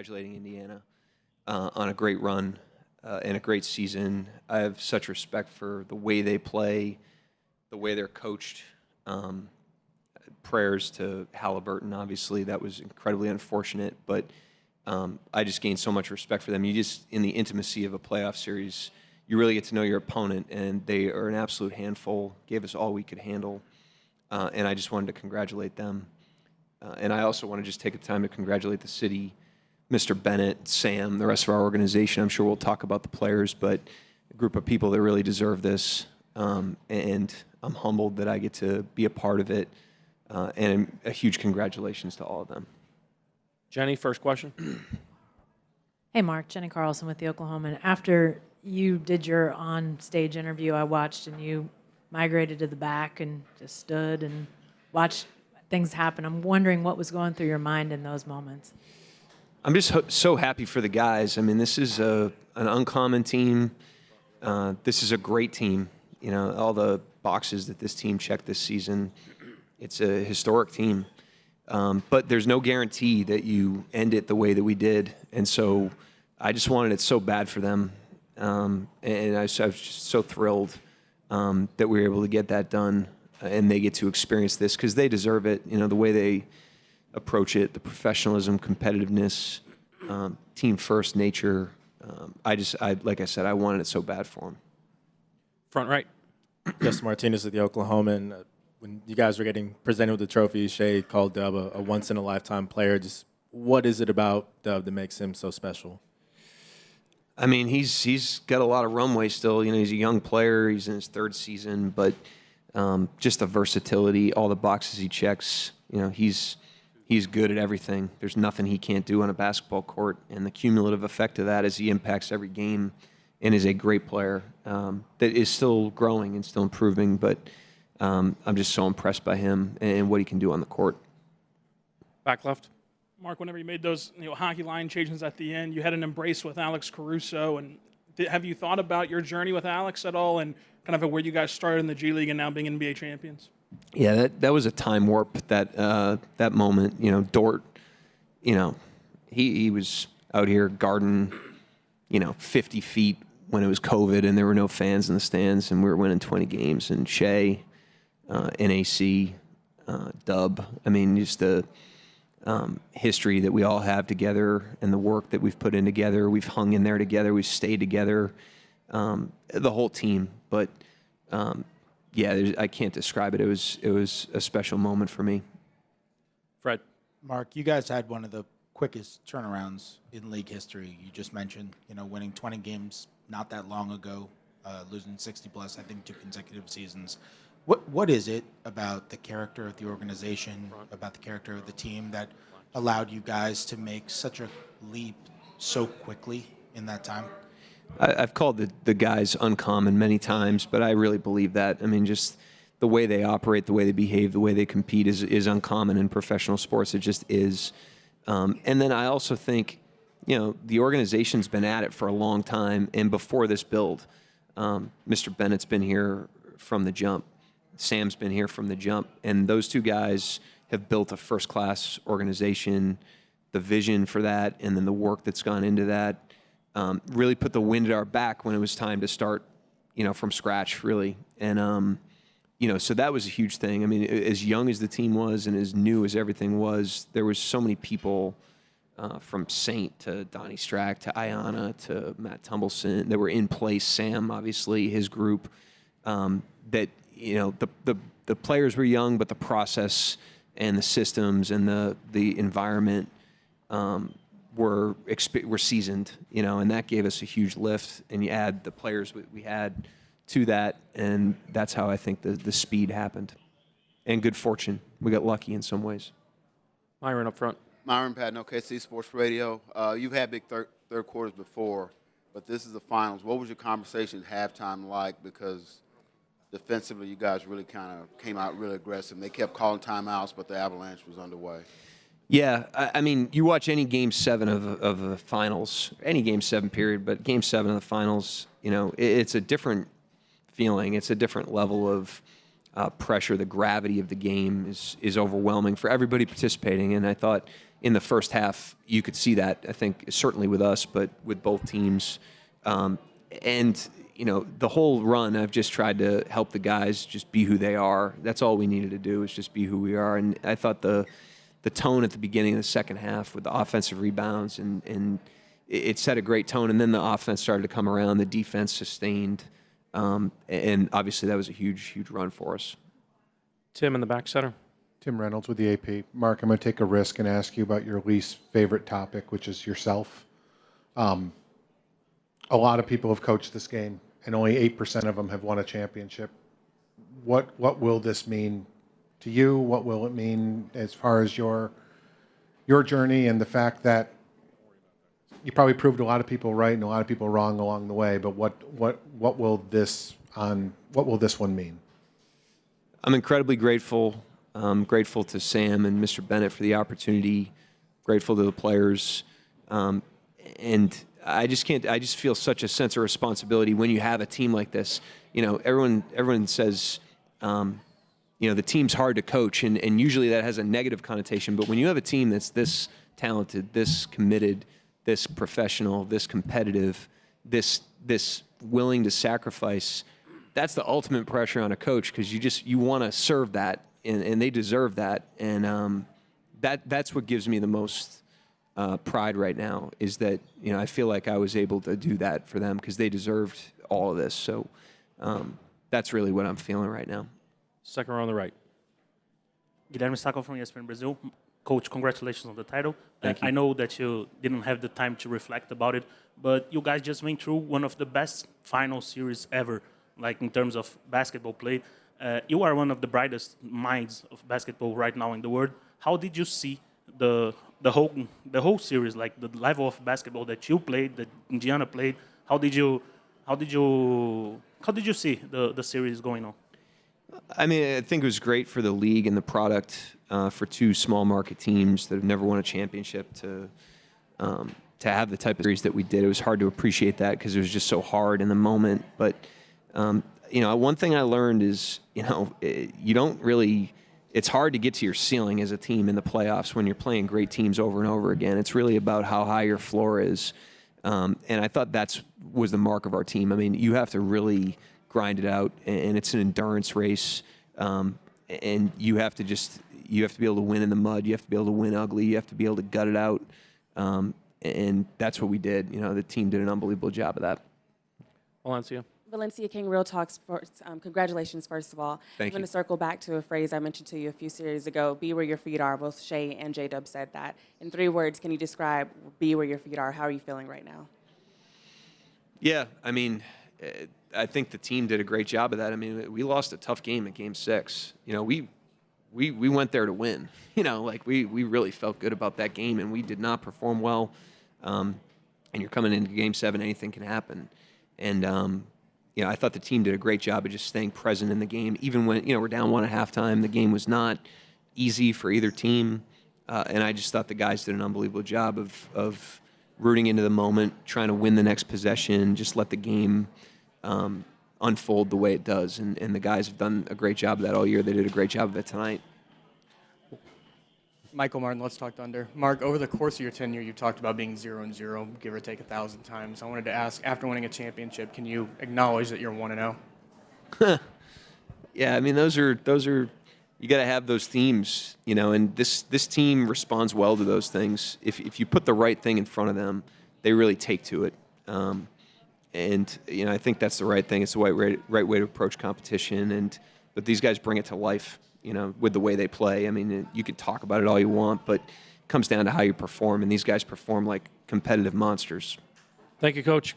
congratulating Indiana on a great run and a great season. I have such respect for the way they play, the way they're coached. Prayers to Halliburton, obviously. That was incredibly unfortunate, but I just gained so much respect for them. You just, in the intimacy of a playoff series, you really get to know your opponent, and they are an absolute handful, gave us all we could handle, and I just wanted to congratulate them. And I also want to just take the time to congratulate the city, Mr. Bennett, Sam, the rest of our organization. I'm sure we'll talk about the players, but a group of people that really deserve this, and I'm humbled that I get to be a part of it, and a huge congratulations to all of them. Jenny, first question. Hey, Mark. Jenny Carlson with the Oklahoman. After you did your on-stage interview, I watched, and you migrated to the back and just stood and watched things happen. I'm wondering what was going through your mind in those moments. I'm just so happy for the guys. I mean, this is an uncommon team. This is a great team. You know, all the boxes that this team checked this season, it's a historic team. But there's no guarantee that you end it the way that we did. And so I just wanted it so bad for them. And I was just so thrilled that we were able to get that done, and they get to experience this because they deserve it. You know, the way they approach it, the professionalism, competitiveness, team first nature. Like I said, I wanted it so bad for them. Front right. Justin Martinez with the Oklahoman. When you guys were getting presented with the trophy, Shea called Dub a once-in-a-lifetime player. Just what is it about Dub that makes him so special? I mean, he's got a lot of runway still. You know, he's a young player. He's in his third season, but just the versatility, all the boxes he checks. You know, he's good at everything. There's nothing he can't do on a basketball court, and the cumulative effect of that is he impacts every game and is a great player that is still growing and still improving, but I'm just so impressed by him and what he can do on the court. Back left. Mark, whenever you made those hockey line changes at the end, you had an embrace with Alex Caruso. And have you thought about your journey with Alex at all, and kind of where you guys started in the G League and now being NBA champions? Yeah, that was a time warp. That moment, you know, Dort, you know, he was out here guarding, 50 feet when it was COVID and there were no fans in the stands, and we were winning 20 games. And Shea, NAC, Dub. I mean, just the history that we all have together and the work that we've put in together. We've hung in there together. We've stayed together, the whole team. But yeah, I can't describe it. It was a special moment for me. Fred. Mark, you guys had one of the quickest turnarounds in league history. You just mentioned, winning 20 games not that long ago, losing 60-plus, I think, 2 consecutive seasons. What is it about the character of the organization, about the character of the team that allowed you guys to make such a leap so quickly in that time? I've called the guys uncommon many times, but I really believe that. I mean, just the way they operate, the way they behave, the way they compete is uncommon in professional sports. It just is. And then I also think, the organization's been at it for a long time. And before this build, Mr. Bennett's been here from the jump. Sam's been here from the jump. And those two guys have built a first-class organization, the vision for that, and then the work that's gone into that. Really put the wind at our back when it was time to start, from scratch, really. And, so that was a huge thing. I mean, as young as the team was and as new as everything was, there was so many people from Saint to Donnie Strack to Ayanna to Matt Tumbleson that were in place. Sam, obviously, his group, that, the players were young, but the process and the systems and the environment were seasoned, and that gave us a huge lift. And you add the players we had to that, and that's how I think the speed happened. And good fortune. We got lucky in some ways. Myron up front. Myron Patton, OKC Sports Radio. You've had big third quarters before, but this is the finals. What was your conversation at halftime like? Because defensively, you guys really kind of came out really aggressive. They kept calling timeouts, but the avalanche was underway. Yeah, I mean, you watch any Game 7 of the finals, any Game 7 period, but Game 7 of the finals, it's a different feeling. It's a different level of pressure. The gravity of the game is overwhelming for everybody participating. And I thought in the first half, you could see that, I think, certainly with us, but with both teams. And, the whole run, I've just tried to help the guys just be who they are. That's all we needed to do is just be who we are. And I thought the tone at the beginning of the second half with the offensive rebounds, and it set a great tone. And then the offense started to come around. The defense sustained. And obviously that was a huge, huge run for us. Tim in the back center. Tim Reynolds with the AP. Mark, I'm going to take a risk and ask you about your least favorite topic, which is yourself. A lot of people have coached this game, and only 8% of them have won a championship. What will this mean to you? What will it mean as far as your journey and the fact that you probably proved a lot of people right and a lot of people wrong along the way? But what will this one mean? I'm incredibly grateful. Grateful to Sam and Mr. Bennett for the opportunity. Grateful to the players, and I just feel such a sense of responsibility when you have a team like this. Everyone says, the team's hard to coach, and usually that has a negative connotation. But when you have a team that's this talented, this committed, this professional, this competitive, this willing to sacrifice, that's the ultimate pressure on a coach, because you want to serve that, and they deserve that, and that's what gives me the most pride right now, is that I feel like I was able to do that for them because they deserved all of this. So that's really what I'm feeling right now. Second row on the right. Guilherme Sacco from ESPN Brazil. Coach, congratulations on the title. Thank you. I know that you didn't have the time to reflect about it, but you guys just went through one of the best final series ever, like in terms of basketball play. You are one of the brightest minds of basketball right now in the world. How did you see the whole series, like the level of basketball that you played, that Indiana played? How did you see the series going on? I mean, I think it was great for the league and the product, for two small market teams that have never won a championship to have the type of series that we did. It was hard to appreciate that because it was just so hard in the moment. But one thing I learned is you don't really. It's hard to get to your ceiling as a team in the playoffs when you're playing great teams over and over again. It's really about how high your floor is. And I thought was the mark of our team. I mean, you have to really grind it out, and it's an endurance race. And you have to be able to win in the mud. You have to be able to win ugly. You have to be able to gut it out. And that's what we did. The team did an unbelievable job of that. Valencia. Valencia King, Real Talk Sports. Congratulations, first of all. Thank I'm going to circle back to a phrase I mentioned to you a few series ago. Be where your feet are. Both Shea and J-Dub said that. In 3 words, can you describe be where your feet are? How are you feeling right now? Yeah, I mean, I think the team did a great job of that. I mean, we lost a tough game in Game 6. We went there to win. We really felt good about that game, and we did not perform well. And you're coming into Game 7, anything can happen. And I thought the team did a great job of just staying present in the game. Even when, we're down 1 at halftime, the game was not easy for either team. And I just thought the guys did an unbelievable job of rooting into the moment, trying to win the next possession, just let the game unfold the way it does. And the guys have done a great job of that all year. They did a great job of it tonight. Michael Martin, Let's Talk Thunder. Mark, over the course of your tenure, you talked about being 0-0, give or take 1,000 times. I wanted to ask, after winning a championship, can you acknowledge that you're 1-0? Yeah, I mean, those are you got to have those themes, and this team responds well to those things. If you put the right thing in front of them, they really take to it. And I think that's the right thing. It's the right way to approach competition, but these guys bring it to life. With the way they play. I mean, you could talk about it all you want, but it comes down to how you perform, and these guys perform like competitive monsters. Thank you, Coach.